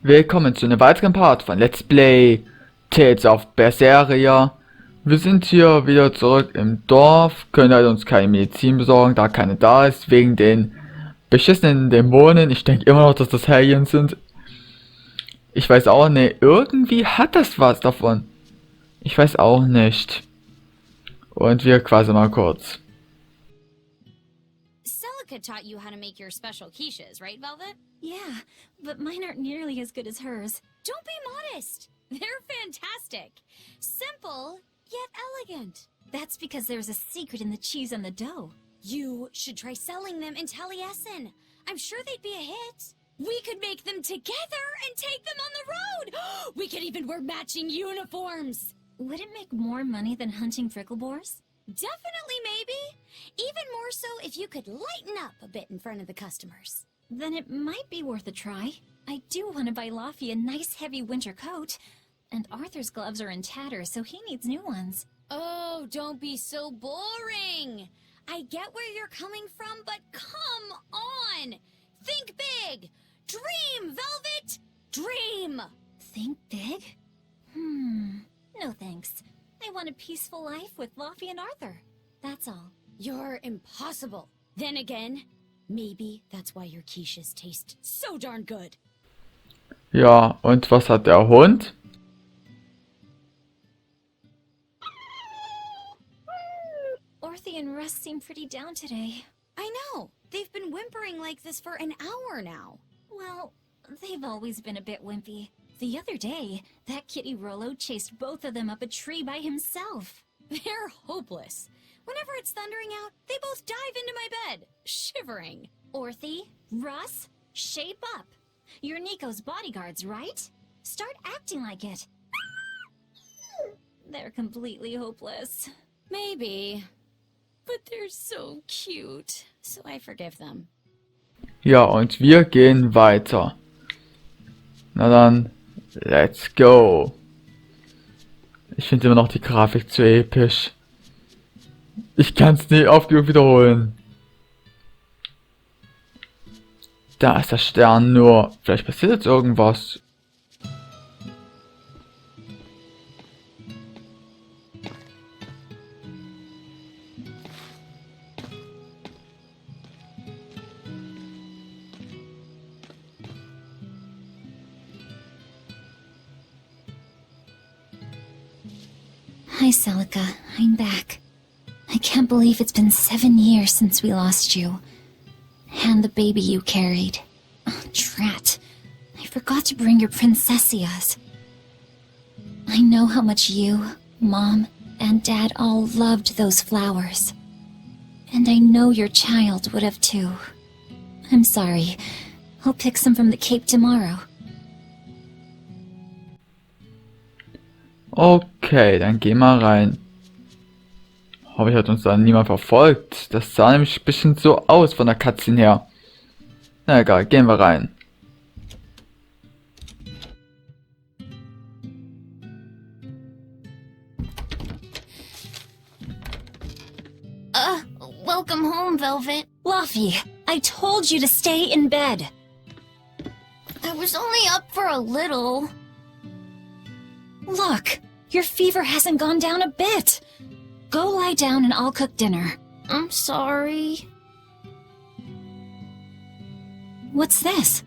Willkommen zu einem weiteren Part von Let's Play Tales of Berseria. Wir sind hier wieder zurück im Dorf, können halt uns keine Medizin besorgen, da keine da ist, wegen den beschissenen Dämonen. Ich denke immer noch, dass das Hellions sind. Ich weiß auch nicht, irgendwie hat das was davon. Ich weiß auch nicht. Und wir quasi mal kurz. Celica taught you how to make your special quiches, right, Velvet? Yeah, but mine aren't nearly as good as hers. Don't be modest. They're fantastic. Simple, yet elegant. That's because there's a secret in the cheese and the dough. You should try selling them in Taliesin. I'm sure they'd be a hit. We could make them together and take them on the road. We could even wear matching uniforms. Would it make more money than hunting fricklebores? Definitely, maybe. Even more so if you could lighten up a bit in front of the customers. Then it might be worth a try. I do want to buy Laffy a nice heavy winter coat. And Arthur's gloves are in tatters, so he needs new ones. Oh, don't be so boring. I get where you're coming from, but come on. Think big. Dream, Velvet. Dream. Think big? No thanks. I want a peaceful life with Laffy and Arthur. That's all. You're impossible. Then again, maybe that's why your quiches taste so darn good. Ja, und was hat der Hund? Orthy and Russ seem pretty down today. I know. They've been whimpering like this for an hour now. Well, they've always been a bit wimpy. The other day, that kitty Rollo chased both of them up a tree by himself. They're hopeless. Whenever it's thundering out, they both dive into my bed, shivering. Orthy, Russ, shape up. You're Nico's bodyguards, right? Start acting like it. They're completely hopeless. Maybe. But they're so cute, so I forgive them. Ja, und wir gehen weiter. Na dann, let's go. Ich finde immer noch die Grafik zu episch. Ich kann es nicht oft genug wiederholen. Da ist der Stern nur. Vielleicht passiert jetzt irgendwas. Hi, Celica. I'm back. I can't believe it's been 7 years since we lost you. And the baby you carried. Oh, drat. I forgot to bring your princessias. I know how much you, Mom, and Dad all loved those flowers. And I know your child would have too. I'm sorry. I'll pick some from the Cape tomorrow. Okay, dann geh mal rein. Hoffe, ich hat uns da niemand verfolgt. Das sah nämlich ein bisschen so aus von der Cutscene her. Na egal, gehen wir rein. Welcome home, Velvet. Laffy, I told you to stay in bed. I was only up for a little. Look, your fever hasn't gone down a bit. Go lie down and I'll cook dinner. I'm sorry. What's this?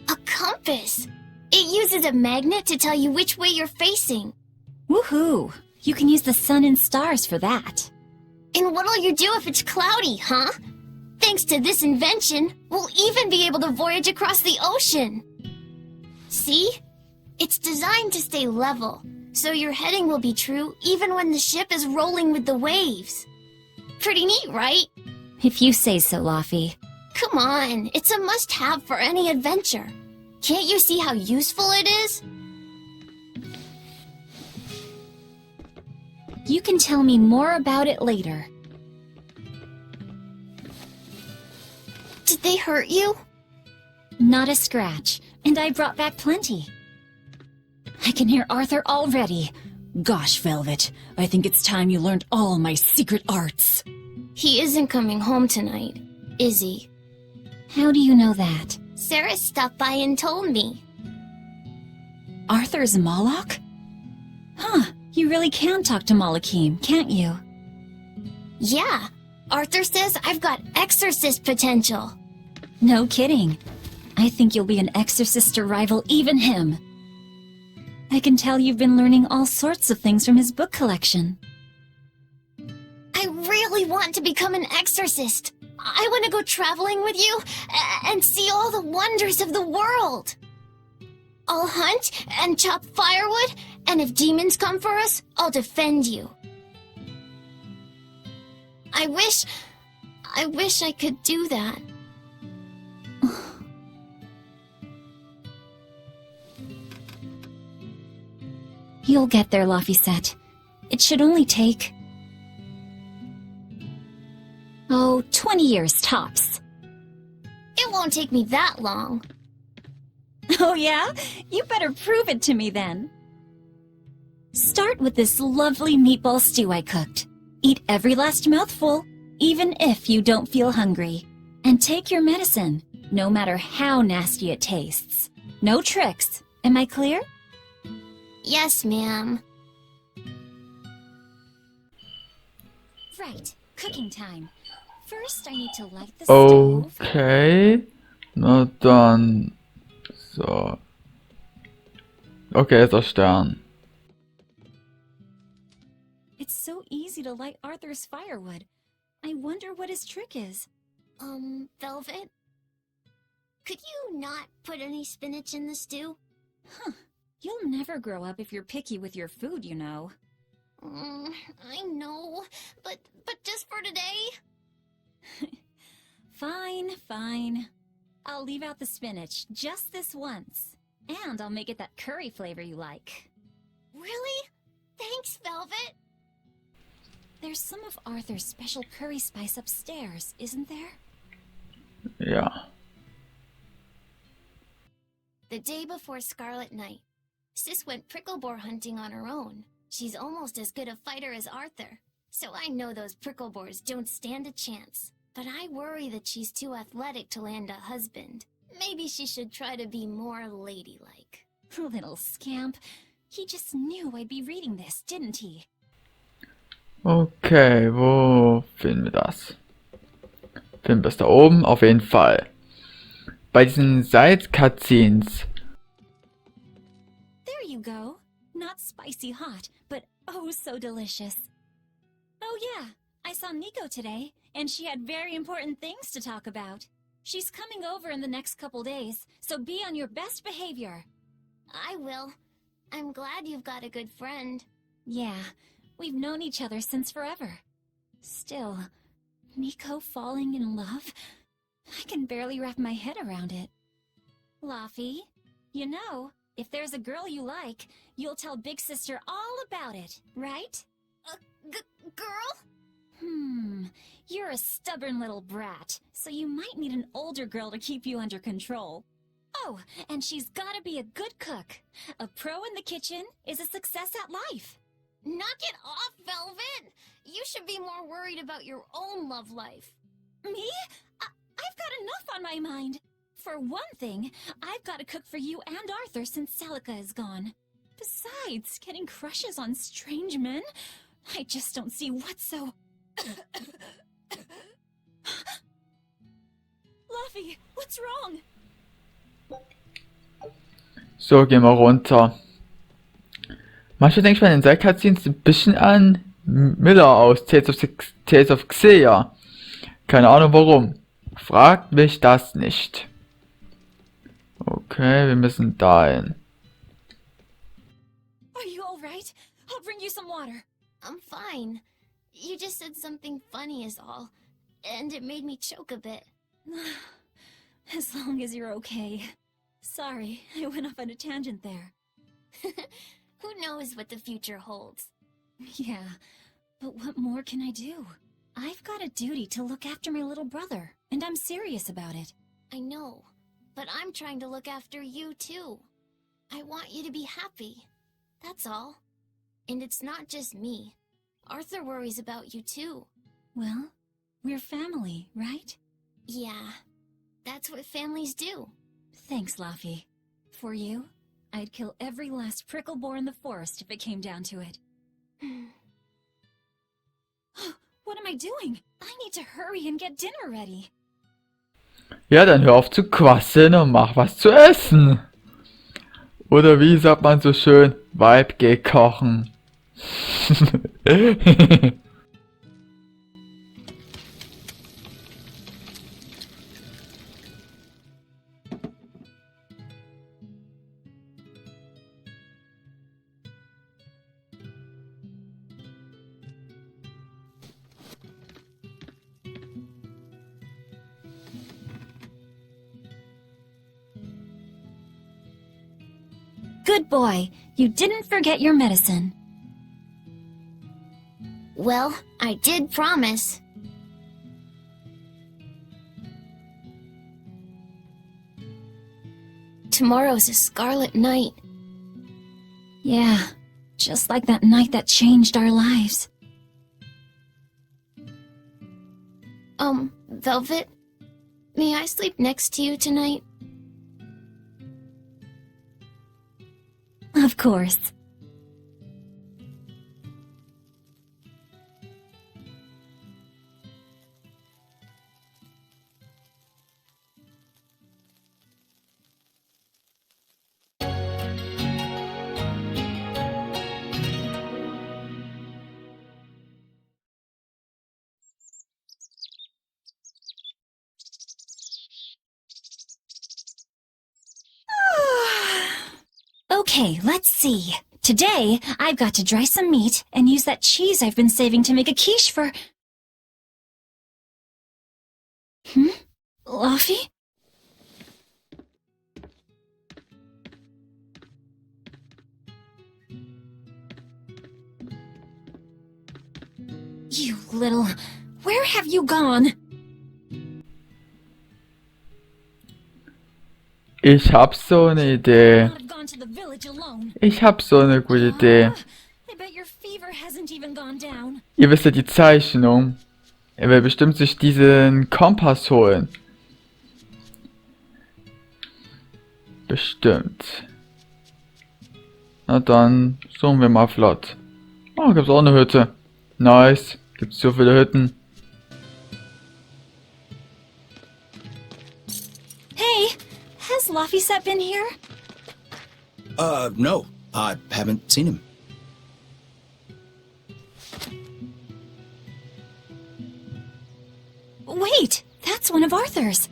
A compass. It uses a magnet to tell you which way you're facing. Woohoo! You can use the sun and stars for that. And what'll you do if it's cloudy, huh? Thanks to this invention, we'll even be able to voyage across the ocean. See? It's designed to stay level, so your heading will be true even when the ship is rolling with the waves. Pretty neat, right? If you say so, Laffy. Come on, it's a must-have for any adventure. Can't you see how useful it is? You can tell me more about it later. Did they hurt you? Not a scratch, and I brought back plenty. I can hear Arthur already. Gosh, Velvet, I think it's time you learned all my secret arts. He isn't coming home tonight, is he? How do you know that? Sarah stopped by and told me. Arthur's Moloch? Huh, you really can talk to Malakim, can't you? Yeah, Arthur says I've got exorcist potential. No kidding. I think you'll be an exorcist to rival even him. I can tell you've been learning all sorts of things from his book collection. I really want to become an exorcist. I want to go traveling with you and see all the wonders of the world. I'll hunt and chop firewood, and if demons come for us, I'll defend you. I wish I could do that. You'll get there, Laphicet. It should only take... 20 years tops. It won't take me that long. Oh yeah? You better prove it to me then. Start with this lovely meatball stew I cooked. Eat every last mouthful, even if you don't feel hungry. And take your medicine, no matter how nasty it tastes. No tricks. Am I clear? Yes, ma'am. Right, cooking time. First, I need to light the stove. Okay. Na dann. So. Okay, ist der Stern. It's so easy to light Arthur's firewood. I wonder what his trick is. Velvet? Could you not put any spinach in the stew? You'll never grow up if you're picky with your food, you know. I know, but just for today? Fine, fine. I'll leave out the spinach just this once. And I'll make it that curry flavor you like. Really? Thanks, Velvet. There's some of Arthur's special curry spice upstairs, isn't there? Ja. The day before Scarlet Night, Sis went prickle boar hunting on her own. She's almost as good a fighter as Arthur, so I know those prickle boars don't stand a chance. But I worry that she's too athletic to land a husband. Maybe she should try to be more ladylike. Little scamp. He just knew I'd be reading this, didn't he? Okay, wo finden wir das? Finden wir es da oben? Auf jeden Fall. Bei diesen Side-Cutscenes. There you go. Not spicy hot, but oh so delicious. Oh yeah, I saw Nico today, and she had very important things to talk about. She's coming over in the next couple days, so be on your best behavior. I will. I'm glad you've got a good friend. Yeah, we've known each other since forever. Still, Nico falling in love? I can barely wrap my head around it. Laphi, you know, if there's a girl you like, you'll tell Big Sister all about it, right? Girl? You're a stubborn little brat, so you might need an older girl to keep you under control. Oh, and she's gotta be a good cook. A pro in the kitchen is a success at life. Knock it off, Velvet! You should be more worried about your own love life. Me? I've got enough on my mind. For one thing, I've got to cook for you and Arthur since Celica is gone. Besides, getting crushes on strange men? I just don't see what's so... Luffy, what's wrong? So, gehen wir runter. Manchmal denke ich bei den Side-Cutscenes ein bisschen an Miller aus Tales of Xillia. Keine Ahnung warum. Fragt mich das nicht. Okay, wir müssen dahin. Are you alright? I'll bring you some water. I'm fine. You just said something funny is all, and it made me choke a bit. As long as you're okay. Sorry, I went off on a tangent there. Who knows what the future holds? Yeah, but what more can I do? I've got a duty to look after my little brother, and I'm serious about it. I know, but I'm trying to look after you too. I want you to be happy. That's all. And it's not just me. Arthur worries about you too. Well, we're family, right? Yeah, that's what families do. Thanks, Laffy. For you, I'd kill every last prickle boar in the forest if it came down to it. What am I doing? I need to hurry and get dinner ready. Ja, dann hör auf zu quasseln und mach was zu essen. Oder wie sagt man so schön, Weib, geh kochen. Good boy. You didn't forget your medicine. Well, I did promise. Tomorrow's a scarlet night. Yeah, just like that night that changed our lives. Velvet, may I sleep next to you tonight? Of course. Okay, let's see. Today, I've got to dry some meat and use that cheese I've been saving to make a quiche for... Luffy? You little... Where have you gone? Ich hab so eine Idee. Not have gone to the village alone. Ich hab so eine gute Idee. I bet your fever hasn't even gone down. Ihr wisst ja die Zeichnung. Er will bestimmt sich diesen Kompass holen. Bestimmt. Na dann, suchen wir mal flott. Oh, gibt's auch eine Hütte. Nice. Gibt's so viele Hütten. Hey, has Laphicet been here? No. I haven't seen him. Wait, that's one of Arthur's.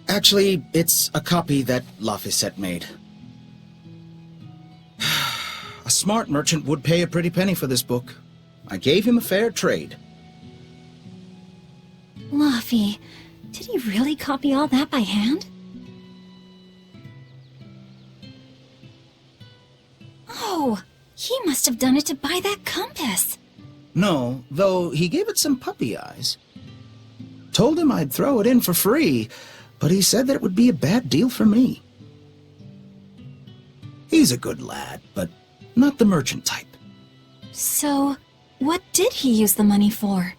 Actually, it's a copy that Laphicet made. A smart merchant would pay a pretty penny for this book. I gave him a fair trade. Laffy, did he really copy all that by hand? Oh, he must have done it to buy that compass. No, though he gave it some puppy eyes. Told him I'd throw it in for free, but he said that it would be a bad deal for me. He's a good lad, but not the merchant type. So, what did he use the money for?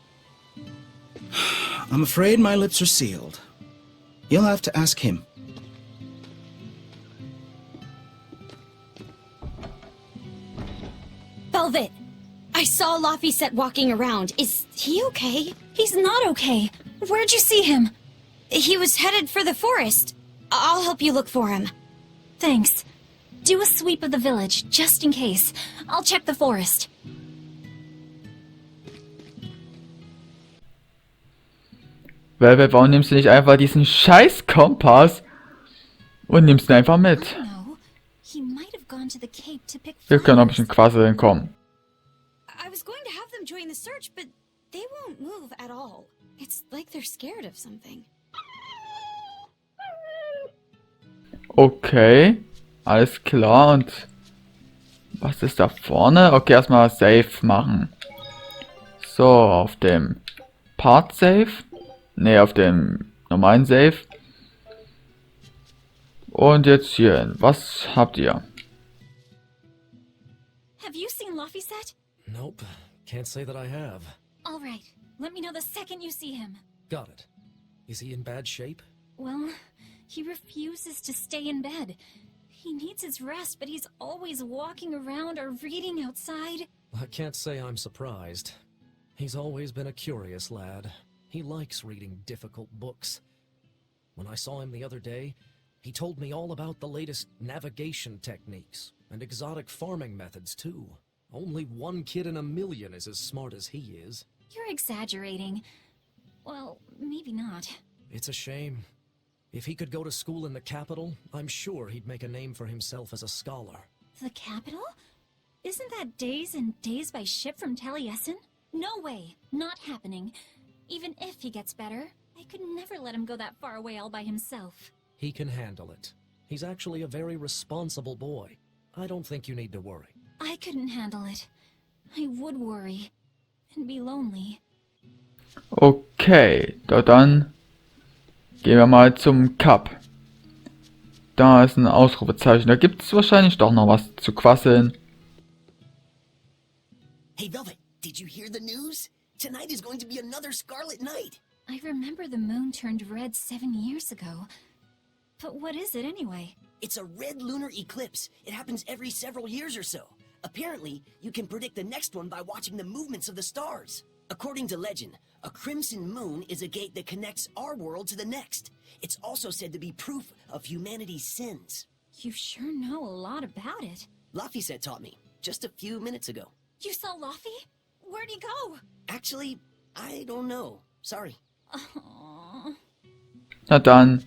I'm afraid my lips are sealed. You'll have to ask him. Velvet, I saw Laphicet walking around. Is he okay? He's not okay. Where'd you see him? He was headed for the forest. I'll help you look for him. Thanks. Do a sweep of the village, just in case. I'll check the forest. Velvet, warum nimmst du nicht einfach diesen scheiß Kompass und nimmst ihn einfach mit? No, he might have gone to the cape to pick Wir können auch ein flowers. bisschen quasseln kommen. I was going to have them join the search, but they won't move at all. It's like they're scared of something. Okay, alles klar. Und was ist da vorne? Okay, erstmal Save machen. So, auf dem Part Save. Ne, auf dem normalen Save. Und jetzt hier. Was habt ihr? Have you seen Laphicet? Nope, can't say that I have. All right, let me know the second you see him. Got it. Is he in bad shape? Well, he refuses to stay in bed. He needs his rest, but he's always walking around or reading outside. I can't say I'm surprised. He's always been a curious lad. He likes reading difficult books. When I saw him the other day, he told me all about the latest navigation techniques and exotic farming methods too. Only one kid in a million is as smart as he is. You're exaggerating. Well, maybe not. It's a shame. If he could go to school in the capital, I'm sure he'd make a name for himself as a scholar. The capital? Isn't that days and days by ship from Taliesin? No way. Not happening. Even if he gets better, I could never let him go that far away all by himself. He can handle it. He's actually a very responsible boy. I don't think you need to worry. I couldn't handle it. I would worry. And be lonely. Okay, dann gehen wir mal zum Cup. Da ist ein Ausrufezeichen. Da gibt es wahrscheinlich doch noch was zu quasseln. Hey, Velvet, did you hear the news? Tonight is going to be another Scarlet Night. I remember the moon turned red 7 years ago. But what is it anyway? It's a red lunar eclipse. It happens every several years or so. Apparently, you can predict the next one by watching the movements of the stars. According to legend, a crimson moon is a gate that connects our world to the next. It's also said to be proof of humanity's sins. You sure know a lot about it. Laphicet taught me, just a few minutes ago. You saw Laffy? Where'd he go? Actually, I don't know. Sorry. Aww. Na dann,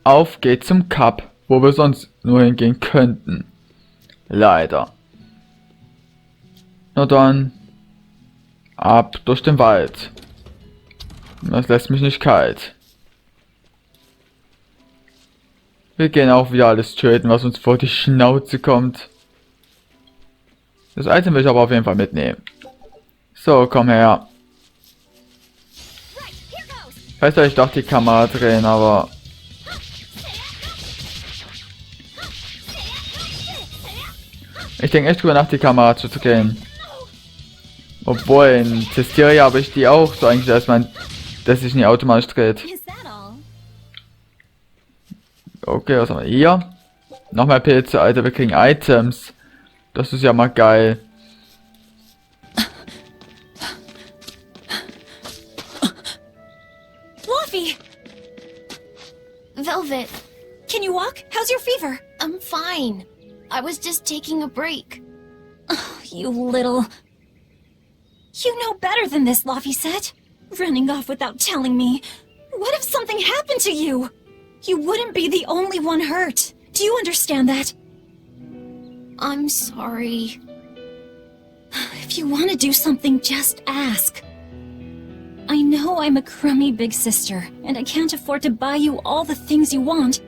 auf geht's zum Cup, wo wir sonst nur hingehen könnten. Leider. Na dann, ab durch den Wald. Das lässt mich nicht kalt. Wir gehen auch wieder alles töten, was uns vor die Schnauze kommt. Das Item will ich aber auf jeden Fall mitnehmen. So, komm her. Ich weiß ja, ich dachte, die Kamera drehen, aber... Ich denke echt drüber nach, die Kamera zu drehen. Obwohl, in Testeria habe ich die auch so eigentlich, dass sich nicht automatisch dreht. Is that all? Okay, was haben wir hier? Noch mehr Pilze, Alter, wir kriegen Items. Das ist ja mal geil. Laffy! Velvet, Can you walk? How's your fever? I'm fine. I was just taking a break. You little... You know better than this, Laphicet. Running off without telling me. What if something happened to you? You wouldn't be the only one hurt. Do you understand that? I'm sorry. If you want to do something, just ask. I know I'm a crummy big sister, and I can't afford to buy you all the things you want.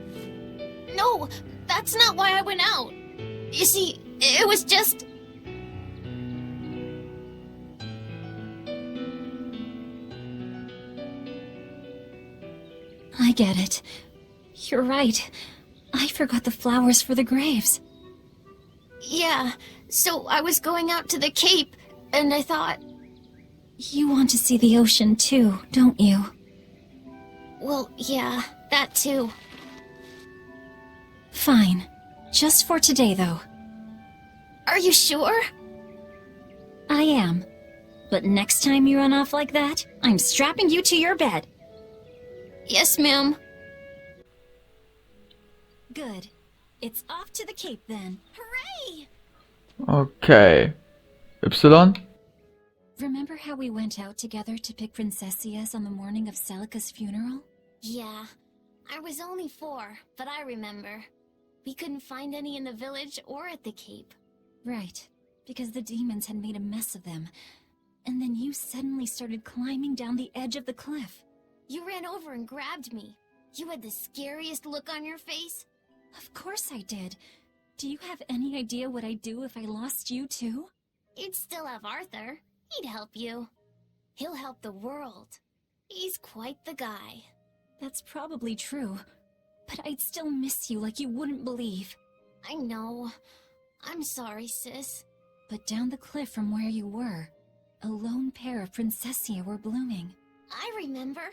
No, that's not why I went out. You see, it was just... I get it. You're right. I forgot the flowers for the graves. Yeah, so I was going out to the Cape, and I thought, You want to see the ocean too, don't you? well, yeah, that too. Fine. Just for today, though. Are you sure? I am. But next time you run off like that, I'm strapping you to your bed. Yes, ma'am. Good. It's off to the Cape then. Hooray! Okay. Y? Remember how we went out together to pick Princessias on the morning of Celica's funeral? Yeah, I was only 4, but I remember. We couldn't find any in the village or at the Cape. Right. Because the demons had made a mess of them. And then you suddenly started climbing down the edge of the cliff. You ran over and grabbed me. You had the scariest look on your face. Of course I did. Do you have any idea what I'd do if I lost you too? You'd still have Arthur. He'd help you. He'll help the world. He's quite the guy. That's probably true. But I'd still miss you like you wouldn't believe. I know. I'm sorry, sis. But down the cliff from where you were, a lone pair of Princessia were blooming. I remember.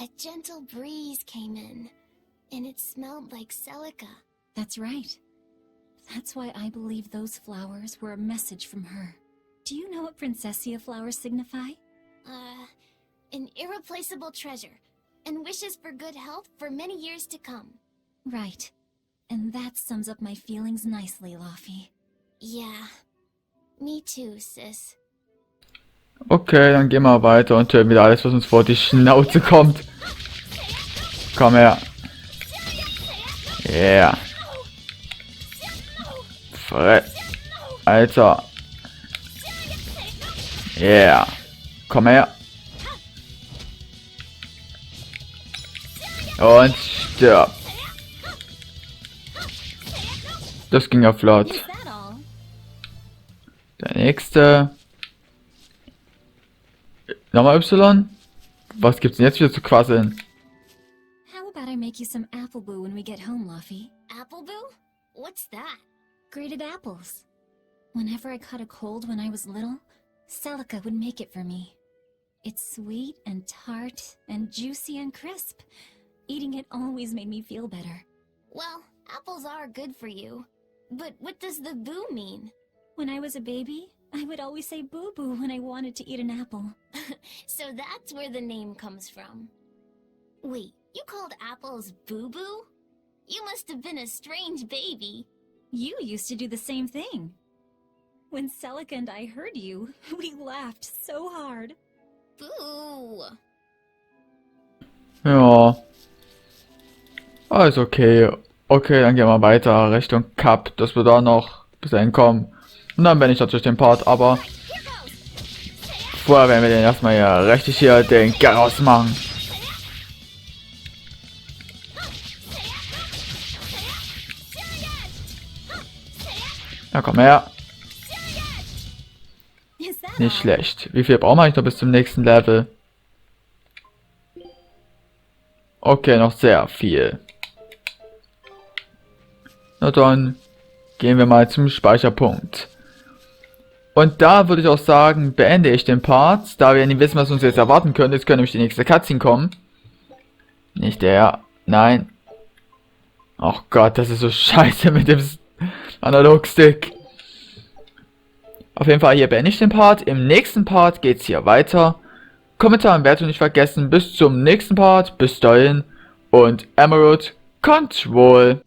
A gentle breeze came in, and it smelled like Celica. That's right. That's why I believe those flowers were a message from her. Do you know what Princessia flowers signify? An irreplaceable treasure, and wishes for good health for many years to come. Right. And that sums up my feelings nicely, Laufey. Yeah. Me too, sis. Okay, dann gehen wir weiter und töten wieder alles, was uns vor die Schnauze kommt. Komm her. Yeah. Alter. Yeah. Komm her. Und stirb. Das ging ja flott. Is that all? Der nächste. Nochmal Y. Was gibt's denn jetzt wieder zu quasseln? How about I make you some apple boo when we get home, Laufey? Appleboo? What's that? Grated apples. Whenever I caught a cold when I was little, Celica would make it for me. It's sweet and tart and juicy and crisp. Eating it always made me feel better. Well, apples are good for you. But what does the boo mean? When I was a baby, I would always say boo-boo when I wanted to eat an apple. So that's where the name comes from. Wait, you called apples boo-boo? You must have been a strange baby. You used to do the same thing. When Celica and I heard you, we laughed so hard. Boo! Ja. Alles okay. Okay, dann gehen wir weiter Richtung Cup, dass wir da noch bis dahin kommen. Und dann bin ich natürlich den Part, aber vorher werden wir den erstmal hier richtig hier den Garaus machen. Ja, komm her. Is that Nicht all? schlecht. Wie viel brauchen wir eigentlich noch bis zum nächsten Level? Okay, noch sehr viel. Na dann gehen wir mal zum Speicherpunkt. Und da würde ich auch sagen, beende ich den Part, da wir nicht wissen, was uns jetzt erwarten könnte. Jetzt könnte nämlich die nächste Cutscene kommen. Nicht der. Nein. Ach Gott, das ist so scheiße mit dem Analogstick. Auf jeden Fall hier beende ich den Part. Im nächsten Part geht's hier weiter. Kommentar und Wertung nicht vergessen. Bis zum nächsten Part. Bis dahin. Und Emerald Control.